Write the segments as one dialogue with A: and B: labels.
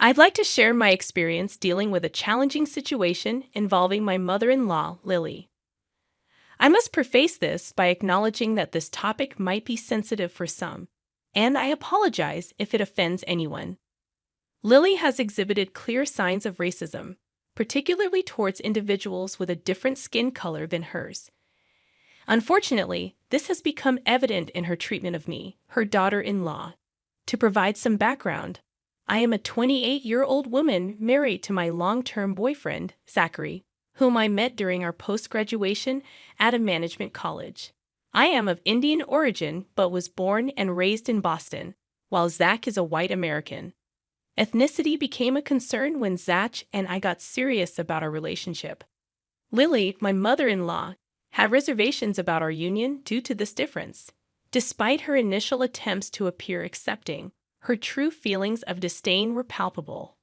A: I'd like to share my experience dealing with a challenging situation involving my mother-in-law, Lily. I must preface this by acknowledging that this topic might be sensitive for some, and I apologize if it offends anyone. Lily has exhibited clear signs of racism, particularly towards individuals with a different skin color than hers. Unfortunately, this has become evident in her treatment of me, her daughter-in-law. To provide some background, I am a 28-year-old woman married to my long-term boyfriend, Zachary, whom I met during our post-graduation at a management college. I am of Indian origin but was born and raised in Boston, while Zach is a white American. Ethnicity became a concern when Zach and I got serious about our relationship. Lily, my mother-in-law, had reservations about our union due to this difference. Despite her initial attempts to appear accepting, her true feelings of disdain were palpable.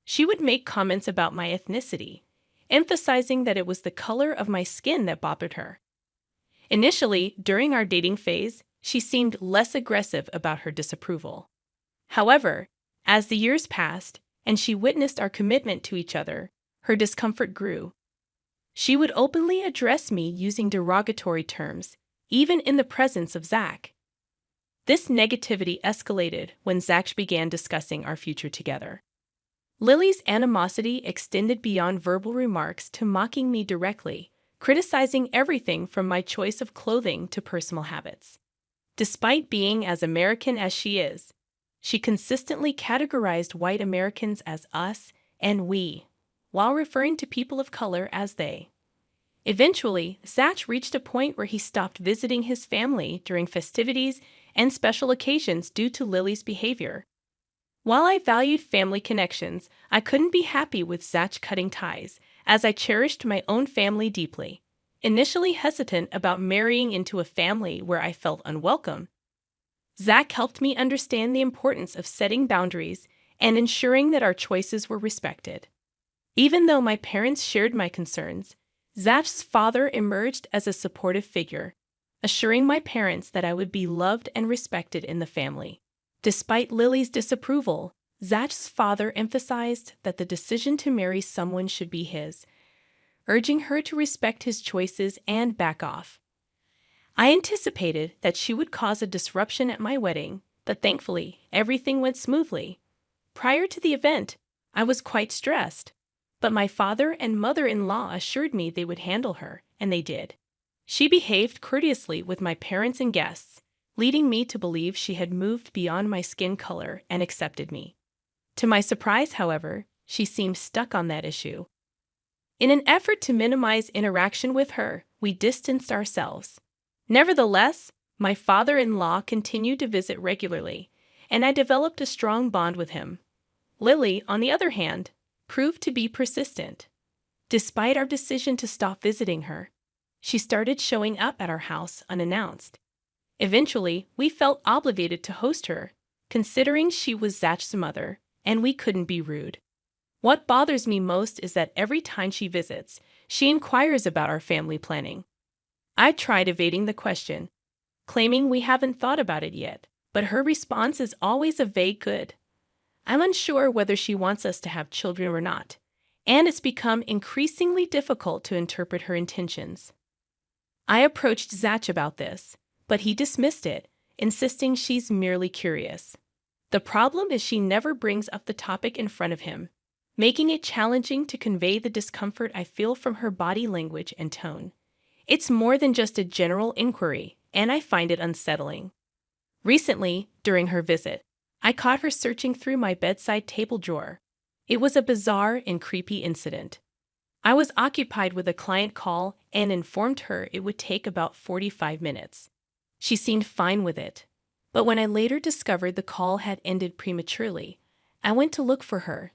A: She would make comments about my ethnicity, emphasizing that it was the color of my skin that bothered her. Initially, during our dating phase, she seemed less aggressive about her disapproval. However, as the years passed and she witnessed our commitment to each other, her discomfort grew. She would openly address me using derogatory terms, even in the presence of Zach. This negativity escalated when Zach began discussing our future together. Lily's animosity extended beyond verbal remarks to mocking me directly, criticizing everything from my choice of clothing to personal habits. Despite being as American as she is, she consistently categorized white Americans as us and we, while referring to people of color as they. Eventually, Zach reached a point where he stopped visiting his family during festivities and special occasions due to Lily's behavior. While I valued family connections, I couldn't be happy with Zach cutting ties, as I cherished my own family deeply. Initially hesitant about marrying into a family where I felt unwelcome, Zach helped me understand the importance of setting boundaries and ensuring that our choices were respected. Even though my parents shared my concerns, Zach's father emerged as a supportive figure, assuring my parents that I would be loved and respected in the family. Despite Lily's disapproval, Zach's father emphasized that the decision to marry someone should be his, urging her to respect his choices and back off. I anticipated that she would cause a disruption at my wedding, but thankfully, everything went smoothly. Prior to the event, I was quite stressed, but my father and mother-in-law assured me they would handle her, and they did. She behaved courteously with my parents and guests, leading me to believe she had moved beyond my skin color and accepted me. To my surprise, however, she seemed stuck on that issue. In an effort to minimize interaction with her, we distanced ourselves. Nevertheless, my father-in-law continued to visit regularly, and I developed a strong bond with him. Lily, on the other hand, proved to be persistent. Despite our decision to stop visiting her, she started showing up at our house unannounced. Eventually, we felt obligated to host her, considering she was Zach's mother, and we couldn't be rude. What bothers me most is that every time she visits, she inquires about our family planning. I tried evading the question, claiming we haven't thought about it yet, but her response is always a vague good. I'm unsure whether she wants us to have children or not, and it's become increasingly difficult to interpret her intentions. I approached Zach about this, but he dismissed it, insisting she's merely curious. The problem is she never brings up the topic in front of him, making it challenging to convey the discomfort I feel from her body language and tone. It's more than just a general inquiry, and I find it unsettling. Recently, during her visit, I caught her searching through my bedside table drawer. It was a bizarre and creepy incident. I was occupied with a client call and informed her it would take about 45 minutes. She seemed fine with it, but when I later discovered the call had ended prematurely, I went to look for her.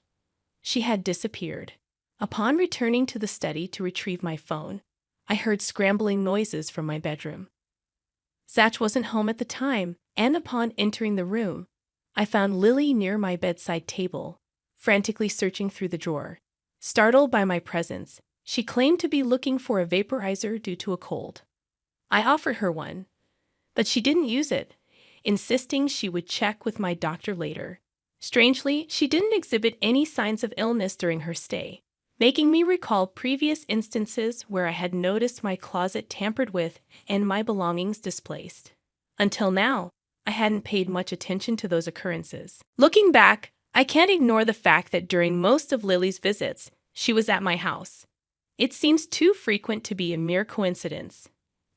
A: She had disappeared. Upon returning to the study to retrieve my phone, I heard scrambling noises from my bedroom. Zach wasn't home at the time, and upon entering the room, I found Lily near my bedside table, frantically searching through the drawer. Startled by my presence, she claimed to be looking for a vaporizer due to a cold. I offered her one, but she didn't use it, insisting she would check with my doctor later. Strangely, she didn't exhibit any signs of illness during her stay, making me recall previous instances where I had noticed my closet tampered with and my belongings displaced. Until now, I hadn't paid much attention to those occurrences. Looking back, I can't ignore the fact that during most of Lily's visits, she was at my house. It seems too frequent to be a mere coincidence.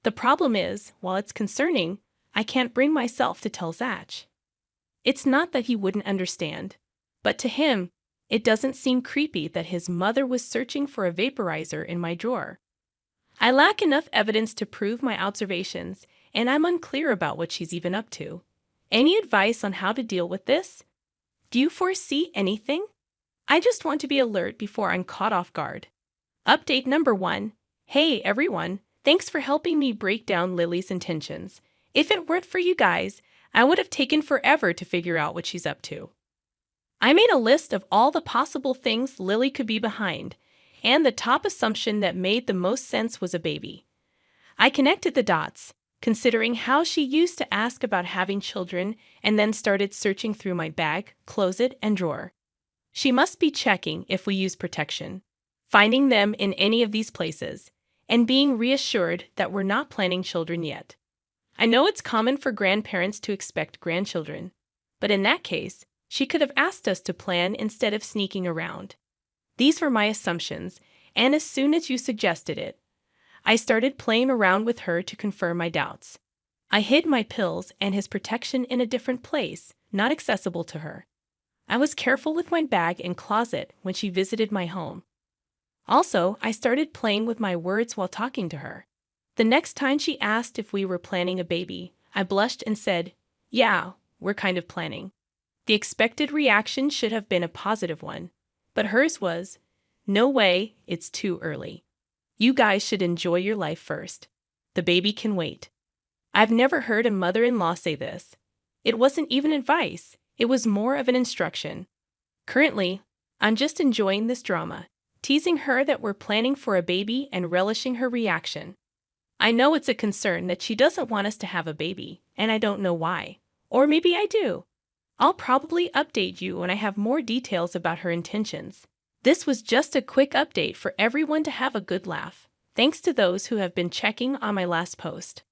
A: The problem is, while it's concerning, I can't bring myself to tell Zach. It's not that he wouldn't understand, but to him, it doesn't seem creepy that his mother was searching for a vaporizer in my drawer. I lack enough evidence to prove my observations, and I'm unclear about what she's even up to. Any advice on how to deal with this? Do you foresee anything? I just want to be alert before I'm caught off guard. Update number 1. Hey everyone, thanks for helping me break down Lily's intentions. If it weren't for you guys, I would have taken forever to figure out what she's up to. I made a list of all the possible things Lily could be behind, and the top assumption that made the most sense was a baby. I connected the dots, considering how she used to ask about having children and then started searching through my bag, closet, and drawer. She must be checking if we use protection, finding them in any of these places, and being reassured that we're not planning children yet. I know it's common for grandparents to expect grandchildren, but in that case, she could have asked us to plan instead of sneaking around. These were my assumptions, and as soon as you suggested it, I started playing around with her to confirm my doubts. I hid my pills and his protection in a different place, not accessible to her. I was careful with my bag and closet when she visited my home. Also, I started playing with my words while talking to her. The next time she asked if we were planning a baby, I blushed and said, "Yeah, we're kind of planning." The expected reaction should have been a positive one, but hers was, "No way, it's too early. You guys should enjoy your life first. The baby can wait." I've never heard a mother-in-law say this. It wasn't even advice, it was more of an instruction. Currently, I'm just enjoying this drama, teasing her that we're planning for a baby and relishing her reaction. I know it's a concern that she doesn't want us to have a baby, and I don't know why. Or maybe I do. I'll probably update you when I have more details about her intentions. This was just a quick update for everyone to have a good laugh, thanks to those who have been checking on my last post.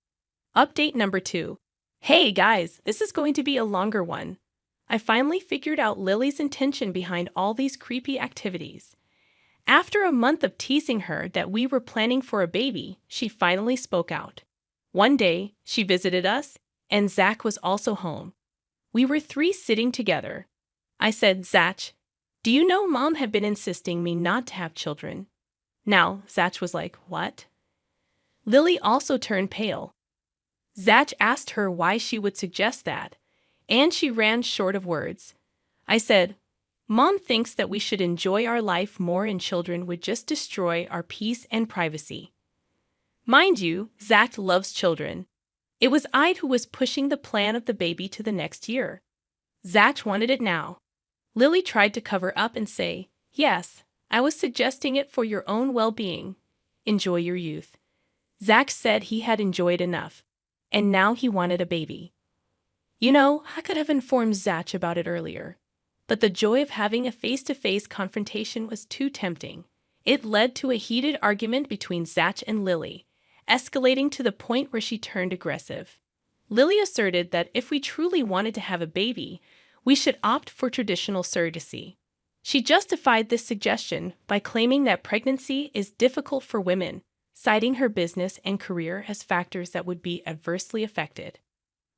A: Update number 2. Hey guys, this is going to be a longer one. I finally figured out Lily's intention behind all these creepy activities. After a month of teasing her that we were planning for a baby, she finally spoke out. One day, she visited us, and Zach was also home. We were 3 sitting together. I said, "Zach, do you know Mom had been insisting me not to have children?" Now, Zach was like, "What?" Lily also turned pale. Zach asked her why she would suggest that, and she ran short of words. I said, "Mom thinks that we should enjoy our life more and children would just destroy our peace and privacy." Mind you, Zach loves children. It was I who was pushing the plan of the baby to the next year. Zach wanted it now. Lily tried to cover up and say, "Yes, I was suggesting it for your own well-being. Enjoy your youth." Zach said he had enjoyed enough, and now he wanted a baby. You know, I could have informed Zach about it earlier, but the joy of having a face-to-face confrontation was too tempting. It led to a heated argument between Zach and Lily, escalating to the point where she turned aggressive. Lily asserted that if we truly wanted to have a baby, we should opt for traditional surrogacy. She justified this suggestion by claiming that pregnancy is difficult for women, citing her business and career as factors that would be adversely affected.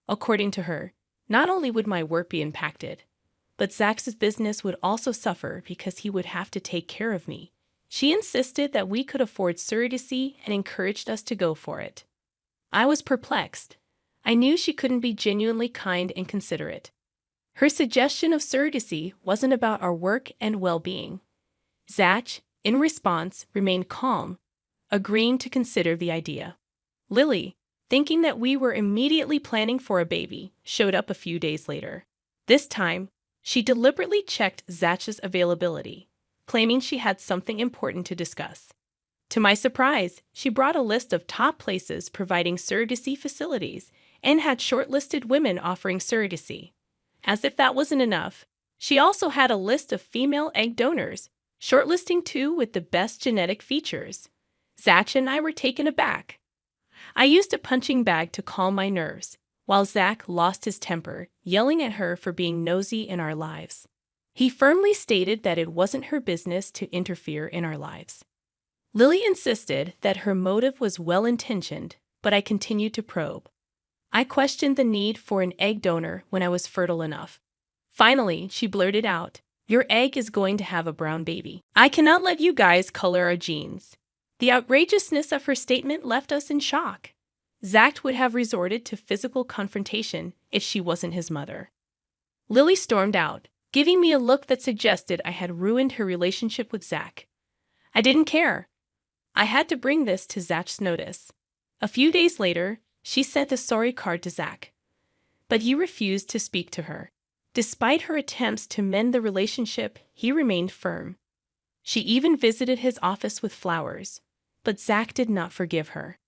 A: According to her, not only would my work be impacted, but Zach's business would also suffer because he would have to take care of me. She insisted that we could afford surrogacy and encouraged us to go for it. I was perplexed. I knew she couldn't be genuinely kind and considerate. Her suggestion of surrogacy wasn't about our work and well-being. Zach, in response, remained calm, agreeing to consider the idea. Lily, thinking that we were immediately planning for a baby, showed up a few days later. This time, she deliberately checked Zach's availability, claiming she had something important to discuss. To my surprise, she brought a list of top places providing surrogacy facilities and had shortlisted women offering surrogacy. As if that wasn't enough, She also had a list of female egg donors, shortlisting two with the best genetic features. Zach and I were taken aback. I used a punching bag to calm my nerves, while Zach lost his temper, yelling at her for being nosy in our lives. He firmly stated that it wasn't her business to interfere in our lives. Lily insisted that her motive was well-intentioned, but I continued to probe. I questioned the need for an egg donor when I was fertile enough. Finally, she blurted out, "Your egg is going to have a brown baby. I cannot let you guys color our genes." The outrageousness of her statement left us in shock. Zach would have resorted to physical confrontation if she wasn't his mother. Lily stormed out, giving me a look that suggested I had ruined her relationship with Zach. I didn't care. I had to bring this to Zach's notice. A few days later, she sent a sorry card to Zach, but he refused to speak to her. Despite her attempts to mend the relationship, he remained firm. She even visited his office with flowers, but Zach did not forgive her.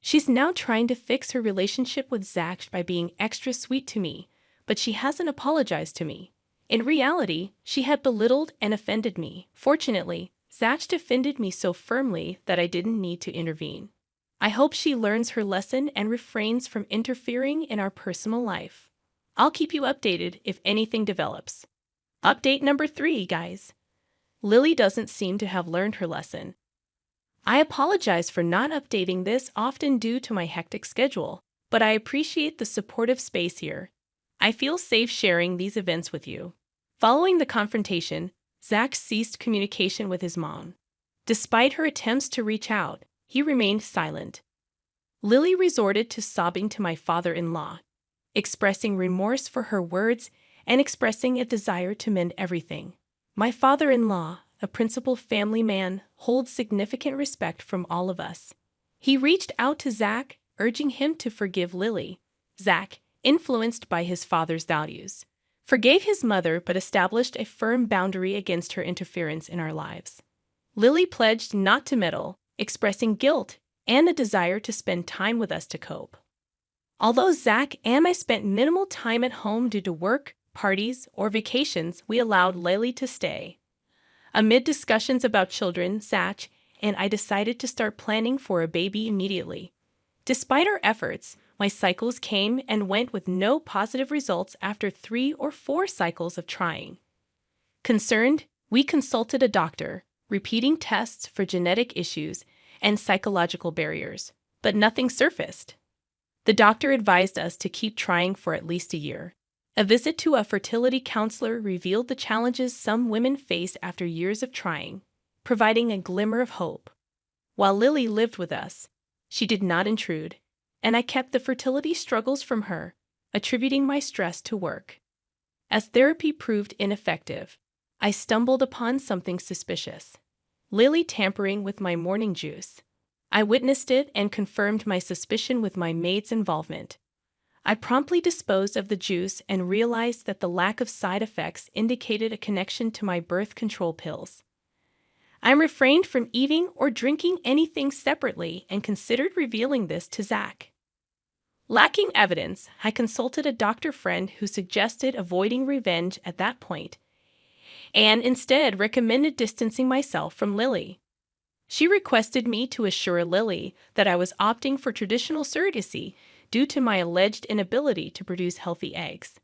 A: She's now trying to fix her relationship with Zach by being extra sweet to me, but she hasn't apologized to me. In reality, she had belittled and offended me. Fortunately, Zach defended me so firmly that I didn't need to intervene. I hope she learns her lesson and refrains from interfering in our personal life. I'll keep you updated if anything develops. Update number 3, guys. Lily doesn't seem to have learned her lesson. I apologize for not updating this often due to my hectic schedule, but I appreciate the supportive space here. I feel safe sharing these events with you. Following the confrontation, Zach ceased communication with his mom. Despite her attempts to reach out, he remained silent. Lily resorted to sobbing to my father-in-law, expressing remorse for her words and expressing a desire to mend everything. My father-in-law, a principled family man, holds significant respect from all of us. He reached out to Zach, urging him to forgive Lily. Zach, influenced by his father's values, forgave his mother but established a firm boundary against her interference in our lives. Lily pledged not to meddle, expressing guilt and a desire to spend time with us to cope. Although Zach and I spent minimal time at home due to work, parties, or vacations, we allowed Lily to stay. Amid discussions about children, Zach and I decided to start planning for a baby immediately. Despite our efforts, my cycles came and went with no positive results after 3 or 4 cycles of trying. Concerned, we consulted a doctor, repeating tests for genetic issues and psychological barriers, but nothing surfaced. The doctor advised us to keep trying for at least a year. A visit to a fertility counselor revealed the challenges some women face after years of trying, providing a glimmer of hope. While Lily lived with us, she did not intrude, and I kept the fertility struggles from her, attributing my stress to work. As therapy proved ineffective, I stumbled upon something suspicious: Lily tampering with my morning juice. I witnessed it and confirmed my suspicion with my maid's involvement. I promptly disposed of the juice and realized that the lack of side effects indicated a connection to my birth control pills. I refrained from eating or drinking anything separately and considered revealing this to Zach. Lacking evidence, I consulted a doctor friend who suggested avoiding revenge at that point, and instead recommended distancing myself from Lily. She requested me to assure Lily that I was opting for traditional surrogacy due to my alleged inability to produce healthy eggs.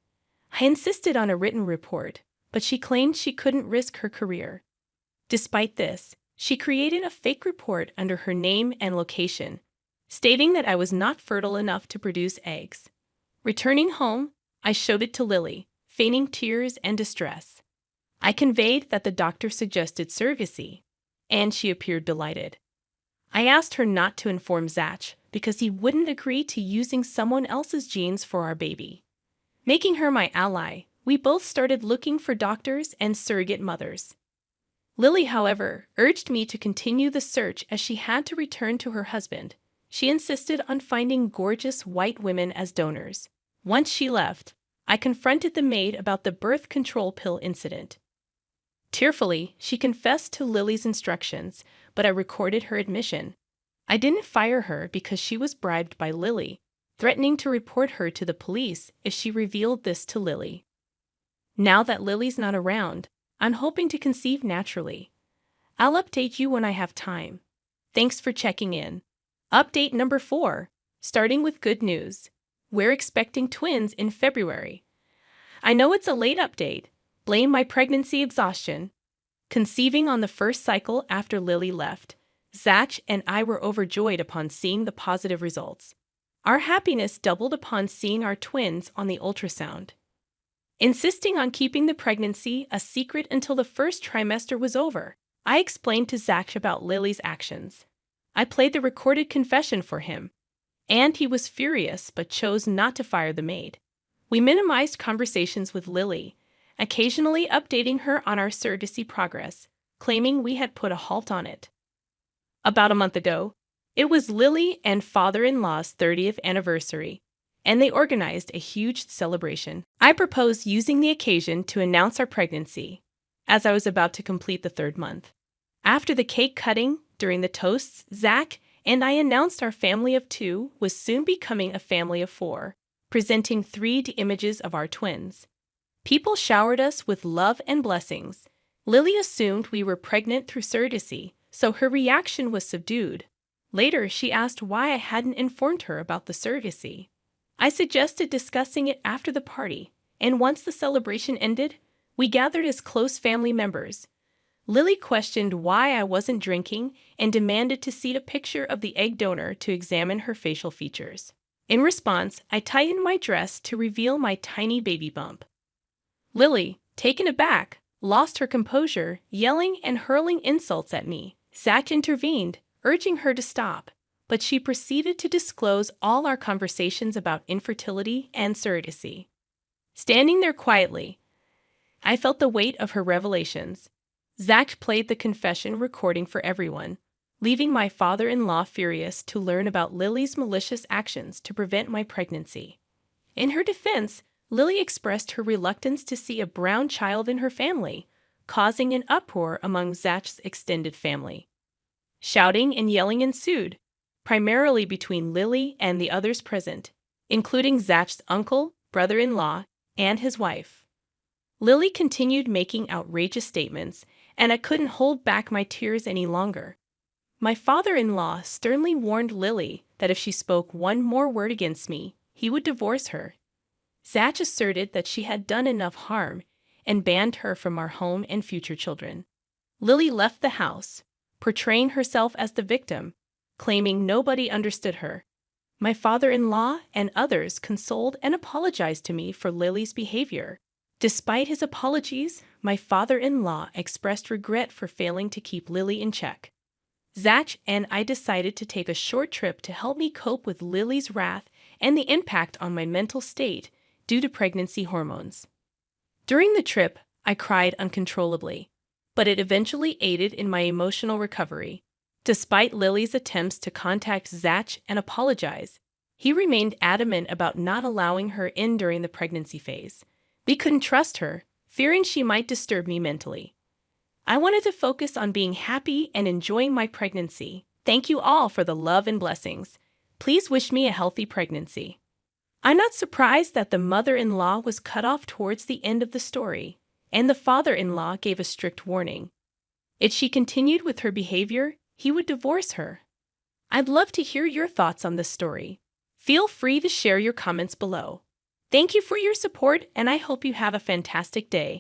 A: I insisted on a written report, but she claimed she couldn't risk her career. Despite this, she created a fake report under her name and location, stating that I was not fertile enough to produce eggs. Returning home, I showed it to Lily, feigning tears and distress. I conveyed that the doctor suggested surrogacy, and she appeared delighted. I asked her not to inform Zach because he wouldn't agree to using someone else's genes for our baby. Making her my ally, we both started looking for doctors and surrogate mothers. Lily, however, urged me to continue the search as she had to return to her husband. She insisted on finding gorgeous white women as donors. Once she left, I confronted the maid about the birth control pill incident. Tearfully, she confessed to Lily's instructions, but I recorded her admission. I didn't fire her because she was bribed by Lily, threatening to report her to the police if she revealed this to Lily. Now that Lily's not around, I'm hoping to conceive naturally. I'll update you when I have time. Thanks for checking in. Update number 4. Starting with good news. We're expecting twins in February. I know it's a late update. Blame my pregnancy exhaustion. Conceiving on the first cycle after Lily left, Zach and I were overjoyed upon seeing the positive results. Our happiness doubled upon seeing our twins on the ultrasound. Insisting on keeping the pregnancy a secret until the first trimester was over, I explained to Zach about Lily's actions. I played the recorded confession for him, and he was furious but chose not to fire the maid. We minimized conversations with Lily, occasionally updating her on our surrogacy progress, claiming we had put a halt on it. About a month ago, it was Lily and father-in-law's 30th anniversary, and they organized a huge celebration. I proposed using the occasion to announce our pregnancy, as I was about to complete the 3rd month. After the cake cutting, during the toasts, Zach and I announced our family of 2 was soon becoming a family of 4, presenting 3D images of our twins. People showered us with love and blessings. Lily assumed we were pregnant through surrogacy, so her reaction was subdued. Later, she asked why I hadn't informed her about the surrogacy. I suggested discussing it after the party, and once the celebration ended, we gathered as close family members. Lily questioned why I wasn't drinking and demanded to see a picture of the egg donor to examine her facial features. In response, I tightened my dress to reveal my tiny baby bump. Lily, taken aback, lost her composure, yelling and hurling insults at me. Zach intervened, urging her to stop, but she proceeded to disclose all our conversations about infertility and surrogacy. Standing there quietly, I felt the weight of her revelations. Zach played the confession recording for everyone, leaving my father-in-law furious to learn about Lily's malicious actions to prevent my pregnancy. In her defense, Lily expressed her reluctance to see a brown child in her family, causing an uproar among Zach's extended family. Shouting and yelling ensued, primarily between Lily and the others present, including Zach's uncle, brother-in-law, and his wife. Lily continued making outrageous statements, and I couldn't hold back my tears any longer. My father-in-law sternly warned Lily that if she spoke one more word against me, he would divorce her. Zach asserted that she had done enough harm and banned her from our home and future children. Lily left the house, portraying herself as the victim, claiming nobody understood her. My father-in-law and others consoled and apologized to me for Lily's behavior. Despite his apologies, my father-in-law expressed regret for failing to keep Lily in check. Zach and I decided to take a short trip to help me cope with Lily's wrath and the impact on my mental state due to pregnancy hormones. During the trip, I cried uncontrollably, but it eventually aided in my emotional recovery. Despite Lily's attempts to contact Zach and apologize, he remained adamant about not allowing her in during the pregnancy phase. We couldn't trust her, fearing she might disturb me mentally. I wanted to focus on being happy and enjoying my pregnancy. Thank you all for the love and blessings. Please wish me a healthy pregnancy. I'm not surprised that the mother-in-law was cut off towards the end of the story, and the father-in-law gave a strict warning. If she continued with her behavior, he would divorce her. I'd love to hear your thoughts on this story. Feel free to share your comments below. Thank you for your support, and I hope you have a fantastic day.